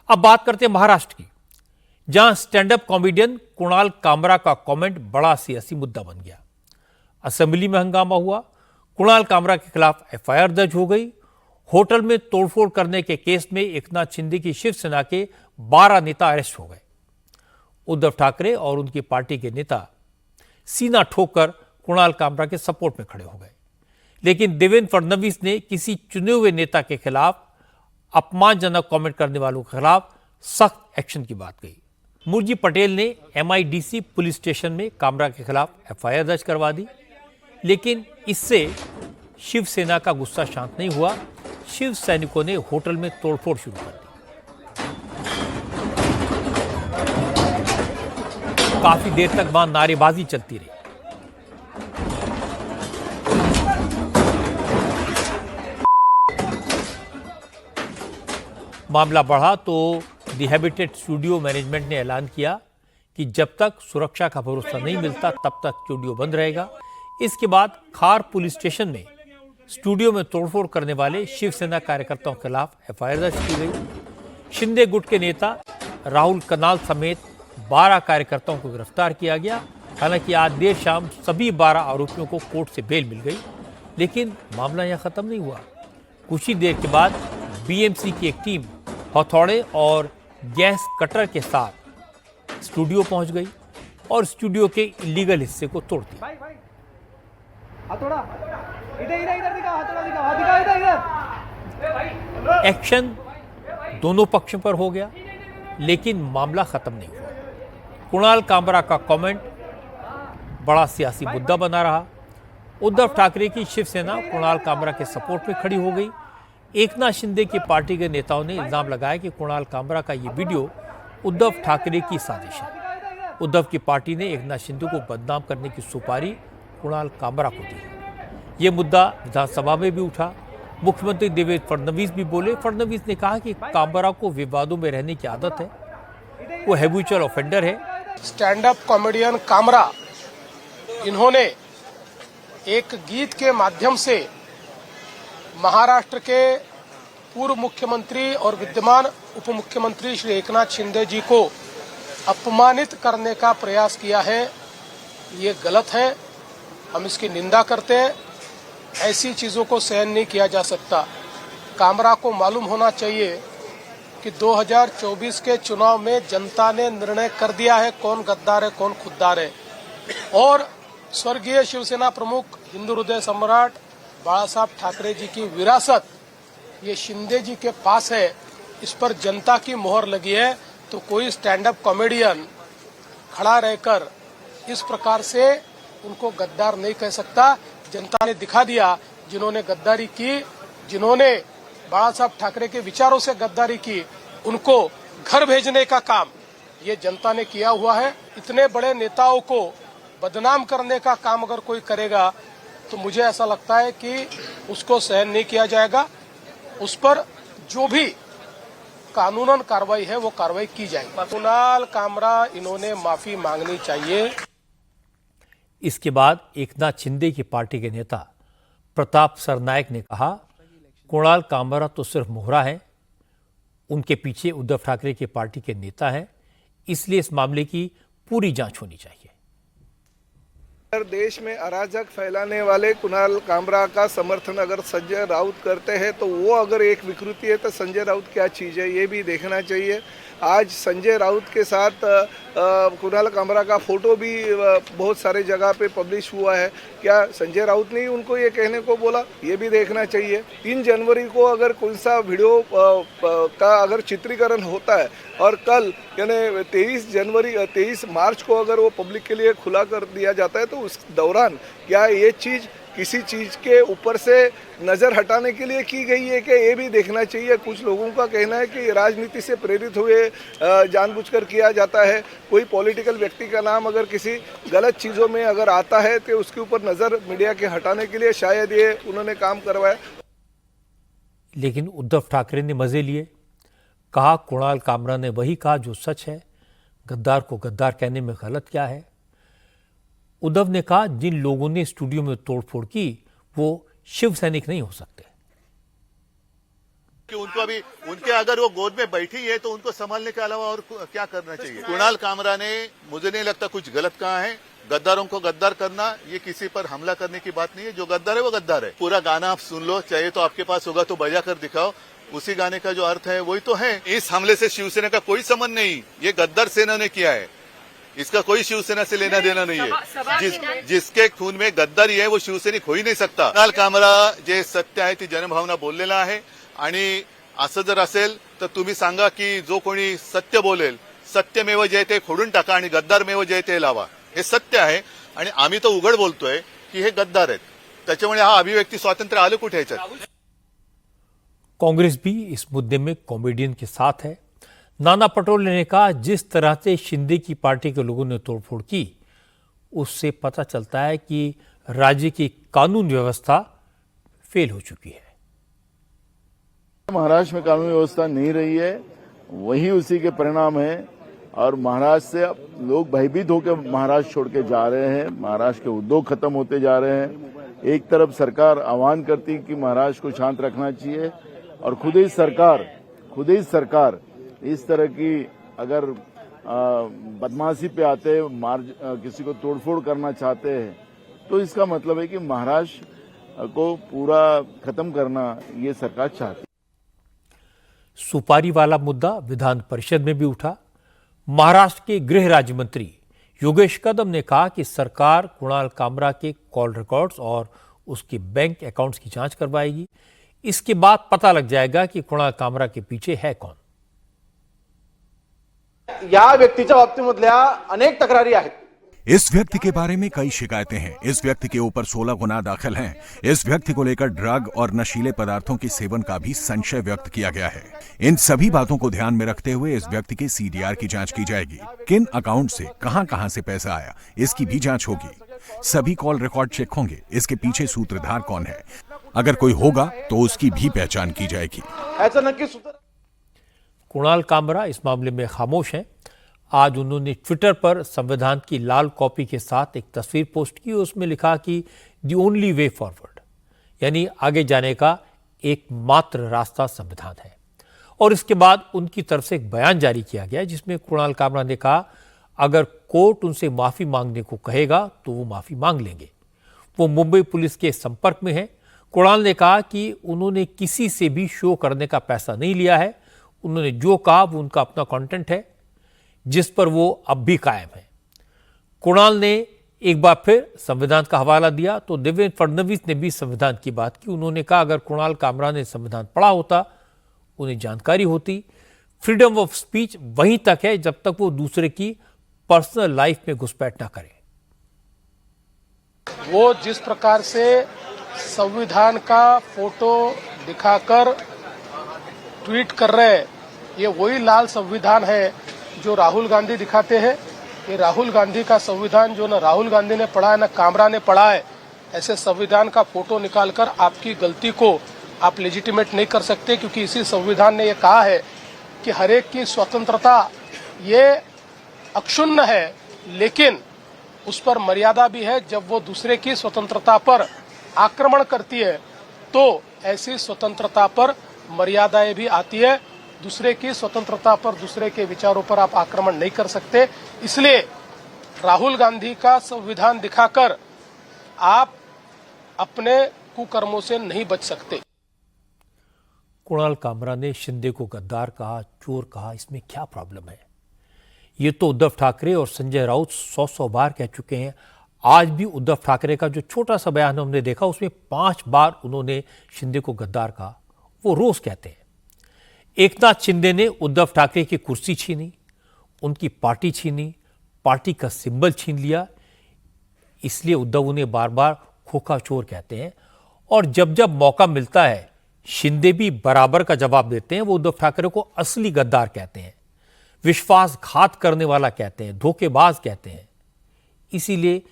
अब बात करते हैं महाराष्ट्र की, जहां stand up comedian Kunal Kamra का कमेंट बड़ा सियासी मुद्दा बन गया। असेंबली में हंगामा हुआ। कुणाल कामरा के खिलाफ एफआईआर दर्ज हो गई। होटल में तोड़फोड़ करने के केस में एकनाथ शिंदे की शिवसेना के 12 नेता अरेस्ट हो गए। उद्धव ठाकरे और उनकी पार्टी के नेता सीना ठोककर कुणाल कामरा के सपोर्ट में खड़े हो गए, लेकिन देवेंद्र फडणवीस ने किसी चुने हुए नेता के खिलाफ अपमानजनक कमेंट करने वालों के खिलाफ सख्त एक्शन की बात कही। मुरजी पटेल ने एमआईडीसी पुलिस स्टेशन में कामरा के खिलाफ एफआईआर दर्ज करवा दी, लेकिन इससे शिवसेना का गुस्सा शांत नहीं हुआ। शिव सैनिकों ने होटल में तोड़फोड़ शुरू कर दी। काफी देर तक वहां नारेबाजी चलती रही। मामला बढ़ा तो दी हैबिटेट स्टूडियो मैनेजमेंट ने ऐलान किया कि जब तक सुरक्षा का भरोसा नहीं मिलता तब तक स्टूडियो बंद रहेगा। इसके बाद खार पुलिस स्टेशन में स्टूडियो में तोड़फोड़ करने वाले शिवसेना कार्यकर्ताओं के खिलाफ एफआईआर दर्ज की गई। शिंदे गुट के नेता राहुल कनाल समेत 12 कार्यकर्ताओं को गिरफ्तार किया गया। हालांकि आज देर शाम सभी 12 आरोपियों को कोर्ट से बेल मिल गई, लेकिन मामला यहां खत्म नहीं हुआ। कुछ ही देर के बाद बीएमसी की एक टीम हथौड़े और गैस कटर के साथ स्टूडियो पहुंच गई और स्टूडियो के इलीगल हिस्से को तोड़ दिया। एक्शन दोनों पक्षों पर हो गया, लेकिन मामला खत्म नहीं हुआ। कुणाल कामरा का कमेंट बड़ा सियासी मुद्दा बना रहा। उद्धव ठाकरे की शिवसेना कुणाल कामरा के सपोर्ट में खड़ी हो गई। एकनाथ शिंदे की पार्टी के नेताओं ने इल्जाम लगाया कि कुणाल कामरा का ये वीडियो उद्धव ठाकरे की साजिश है। उद्धव की पार्टी ने एकनाथ शिंदे को बदनाम करने की सुपारी कुणाल कामरा को दी। ये मुद्दा विधानसभा में भी उठा। मुख्यमंत्री देवेंद्र फडणवीस भी बोले। फडणवीस ने कहा कि कामरा को विवादों में रहने की आदत है, वो हैबिचुअल ऑफेंडर है। स्टैंड अप कॉमेडियन कामरा, इन्होंने एक गीत के माध्यम से महाराष्ट्र के पूर्व मुख्यमंत्री और विद्यमान उप मुख्यमंत्री श्री एकनाथ शिंदे जी को अपमानित करने का प्रयास किया है। ये गलत है, हम इसकी निंदा करते हैं। ऐसी चीजों को सहन नहीं किया जा सकता। कामरा को मालूम होना चाहिए कि 2024 के चुनाव में जनता ने निर्णय कर दिया है कौन गद्दार है कौन खुद्दार है, और स्वर्गीय शिवसेना प्रमुख हिंदू हृदय सम्राट बाला साहब ठाकरे जी की विरासत ये शिंदे जी के पास है। इस पर जनता की मोहर लगी है, तो कोई स्टैंड अप कॉमेडियन खड़ा रहकर इस प्रकार से उनको गद्दार नहीं कह सकता। जनता ने दिखा दिया, जिन्होंने गद्दारी की, जिन्होंने बाला साहब ठाकरे के विचारों से गद्दारी की, उनको घर भेजने का काम ये जनता ने किया हुआ है। इतने बड़े नेताओं को बदनाम करने का काम अगर कोई करेगा तो मुझे ऐसा लगता है कि उसको सहन नहीं किया जाएगा। उस पर जो भी कानूनन कार्रवाई है वो कार्रवाई की जाएगी। कुणाल कामरा, इन्होंने माफी मांगनी चाहिए। इसके बाद एकनाथ शिंदे की पार्टी के नेता प्रताप सरनायक ने कहा, कुणाल कामरा तो सिर्फ मोहरा है, उनके पीछे उद्धव ठाकरे की पार्टी के नेता हैं, इसलिए इस मामले की पूरी जांच होनी चाहिए। देश में अराजक फैलाने वाले कुणाल कामरा का समर्थन अगर संजय राउत करते हैं तो वो अगर एक विकृति है तो संजय राउत क्या चीज़ है ये भी देखना चाहिए। आज संजय राउत के साथ कुणाल कामरा का फोटो भी बहुत सारे जगह पे पब्लिश हुआ है। क्या संजय राउत ने ही उनको ये कहने को बोला, ये भी देखना चाहिए। 3 जनवरी को अगर कौन सा वीडियो का अगर चित्रीकरण होता है और कल यानी 23 मार्च को अगर वो पब्लिक के लिए खुला कर दिया जाता है तो उस दौरान क्या ये चीज़ किसी चीज़ के ऊपर से नज़र हटाने के लिए की गई है कि ये भी देखना चाहिए। कुछ लोगों का कहना है कि राजनीति से प्रेरित हुए जानबूझकर किया जाता है। कोई पॉलिटिकल व्यक्ति का नाम अगर किसी गलत चीज़ों में अगर आता है तो उसके ऊपर नज़र मीडिया के हटाने के लिए शायद ये उन्होंने काम करवाया। लेकिन उद्धव ठाकरे ने मजे लिए। कहा, कुणाल कामरा ने वही कहा जो सच है, गद्दार को गद्दार कहने में गलत क्या है। उद्धव ने कहा, जिन लोगों ने स्टूडियो में तोड़फोड़ की वो शिव सैनिक नहीं हो सकते। कि उनको अभी उनके अगर वो गोद में बैठी है तो उनको संभालने के अलावा और क्या करना चाहिए। कुणाल कामरा ने मुझे नहीं लगता कुछ गलत कहा है। गद्दारों को गद्दार करना ये किसी पर हमला करने की बात नहीं है। जो गद्दार है वो गद्दार है। पूरा गाना आप सुन लो, चाहिए तो आपके पास होगा तो बजा कर दिखाओ। उसी गाने का जो अर्थ है वही तो है। इस हमले से शिवसेना का कोई संबंध नहीं, ये गद्दार सेना ने किया है। इसका कोई शिवसेना से लेना देना नहीं है। जिसके खून में गद्दारी है वो शिवसैनिक हो ही नहीं सकता। कुणाल कामरा जे सत्य आहे ती जनभावना बोललेला आहे आणि असं जर असेल तर तुम्ही सांगा की जो कोणी सत्य बोलेल, सत्यमेव जयते खोडून टाका आणि गद्दारमेव जयते लावा। हे सत्य आहे आणि आम्ही तो उघड बोलतोय की हे गद्दार आहेत। त्याच्यामुळे हा अभिव्यक्ती स्वातंत्र्य आलं कुठे याच्यात। कांग्रेस भी इस मुद्दे में कॉमेडियन के साथ है। नाना पटोले ने कहा, जिस तरह से शिंदे की पार्टी के लोगों ने तोड़फोड़ की, उससे पता चलता है कि राज्य की कानून व्यवस्था फेल हो चुकी है। महाराष्ट्र में कानून व्यवस्था नहीं रही है, वही उसी के परिणाम है। और महाराष्ट्र से अब लोग भयभीत होकर महाराष्ट्र छोड़ के जा रहे हैं। महाराष्ट्र के उद्योग खत्म होते जा रहे हैं। एक तरफ सरकार आह्वान करती कि महाराष्ट्र को शांत रखना चाहिए और खुद ही सरकार इस तरह की अगर बदमाशी पे आते किसी को तोड़फोड़ करना चाहते हैं तो इसका मतलब है कि महाराष्ट्र को पूरा खत्म करना ये सरकार चाहती है। सुपारी वाला मुद्दा विधान परिषद में भी उठा। महाराष्ट्र के गृह राज्य मंत्री योगेश कदम ने कहा कि सरकार कुणाल कामरा के कॉल रिकॉर्ड्स और उसके बैंक अकाउंट्स की जांच करवाएगी। इसके बाद पता लग जाएगा कि कुणाल कामरा के पीछे है कौन। या व्यक्तीच्या बाबतीमधल्या अनेक तक्रारी आहेत। इस व्यक्ति के बारे में कई शिकायतें हैं। इस व्यक्ति के ऊपर 16 गुना दाखिल हैं। इस व्यक्ति को लेकर ड्रग और नशीले पदार्थों के सेवन का भी संशय व्यक्त किया गया है। इन सभी बातों को ध्यान में रखते हुए इस व्यक्ति के सीडीआर की जांच की जाएगी। किन अकाउंट से कहां से पैसा आया, इसकी भी जांच होगी। सभी कॉल रिकॉर्ड चेक होंगे। इसके पीछे सूत्रधार कौन है, अगर कोई होगा तो उसकी भी पहचान की जाएगी। कुणाल कामरा इस मामले में खामोश हैं। आज उन्होंने ट्विटर पर संविधान की लाल कॉपी के साथ एक तस्वीर पोस्ट की। उसमें लिखा कि द ओनली वे फॉरवर्ड, यानी आगे जाने का एकमात्र रास्ता संविधान है। और इसके बाद उनकी तरफ से एक बयान जारी किया गया जिसमें कुणाल कामरा ने कहा, अगर कोर्ट उनसे माफी मांगने को कहेगा तो वो माफी मांग लेंगे। वो मुंबई पुलिस के संपर्क में है। कुणाल ने कहा कि उन्होंने किसी से भी शो करने का पैसा नहीं लिया है। उन्होंने जो कहा वो उनका अपना कंटेंट है जिस पर वो अब भी कायम है। कुणाल ने एक बार फिर संविधान का हवाला दिया तो देवेंद्र फडणवीस ने भी संविधान की बात की। उन्होंने कहा, अगर कुणाल कामरा ने संविधान पढ़ा होता, उन्हें जानकारी होती। फ्रीडम ऑफ स्पीच वहीं तक है जब तक वो दूसरे की पर्सनल लाइफ में घुसपैठ ना करे। वो जिस प्रकार से संविधान का फोटो दिखाकर ट्वीट कर रहे हैं, ये वही लाल संविधान है जो राहुल गांधी दिखाते हैं। ये राहुल गांधी का संविधान जो न राहुल गांधी ने पढ़ा है न कामरा ने पढ़ा है। ऐसे संविधान का फोटो निकालकर आपकी गलती को आप लेजिटिमेट नहीं कर सकते, क्योंकि इसी संविधान ने ये कहा है कि हर एक की स्वतंत्रता ये अक्षुण्ण है, लेकिन उस पर मर्यादा भी है। जब वो दूसरे की स्वतंत्रता पर आक्रमण करती है तो ऐसी स्वतंत्रता पर मर्यादाएं भी आती है। दूसरे की स्वतंत्रता पर, दूसरे के विचारों पर आप आक्रमण नहीं कर सकते। इसलिए राहुल गांधी का संविधान दिखाकर आप अपने कुकर्मों से नहीं बच सकते। कुणाल कामरा ने शिंदे को गद्दार कहा, चोर कहा, इसमें क्या प्रॉब्लम है? ये तो उद्धव ठाकरे और संजय राउत 100 बार कह चुके हैं। आज भी उद्धव ठाकरे का जो छोटा सा बयान हमने देखा, उसमें 5 बार उन्होंने शिंदे को गद्दार कहा। वो रोज कहते हैं। एकनाथ शिंदे ने उद्धव ठाकरे की कुर्सी छीनी, उनकी पार्टी छीनी, पार्टी का सिंबल छीन लिया। इसलिए उद्धव उन्हें बार बार खोखा चोर कहते हैं। और जब जब मौका मिलता है, शिंदे भी बराबर का जवाब देते हैं। वो उद्धव ठाकरे को असली गद्दार कहते हैं, विश्वासघात करने वाला कहते हैं, धोखेबाज कहते हैं। इसीलिए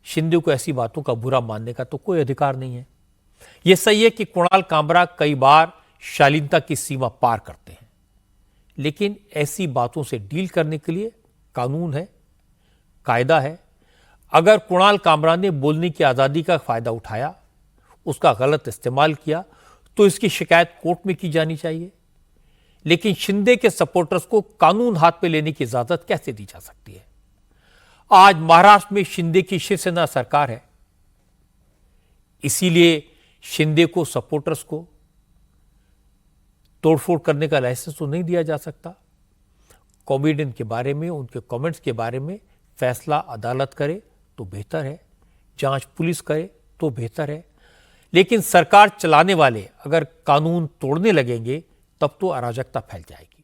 शिंदे को ऐसी बातों का बुरा मानने का तो कोई अधिकार नहीं है। यह सही है कि कुणाल कामरा कई बार शालीनता की सीमा पार करते हैं, लेकिन ऐसी बातों से डील करने के लिए कानून है, कायदा है। अगर कुणाल कामरा ने बोलने की आजादी का फायदा उठाया, उसका गलत इस्तेमाल किया, तो इसकी शिकायत कोर्ट में की जानी चाहिए। लेकिन शिंदे के सपोर्टर्स को कानून हाथ में लेने की इजाजत कैसे दी जा सकती है? आज महाराष्ट्र में शिंदे की शिवसेना सरकार है, इसीलिए शिंदे को सपोर्टर्स को तोड़फोड़ करने का लाइसेंस तो नहीं दिया जा सकता। कॉमेडियन के बारे में, उनके कमेंट्स के बारे में फैसला अदालत करे तो बेहतर है, जांच पुलिस करे तो बेहतर है। लेकिन सरकार चलाने वाले अगर कानून तोड़ने लगेंगे तब तो अराजकता फैल जाएगी।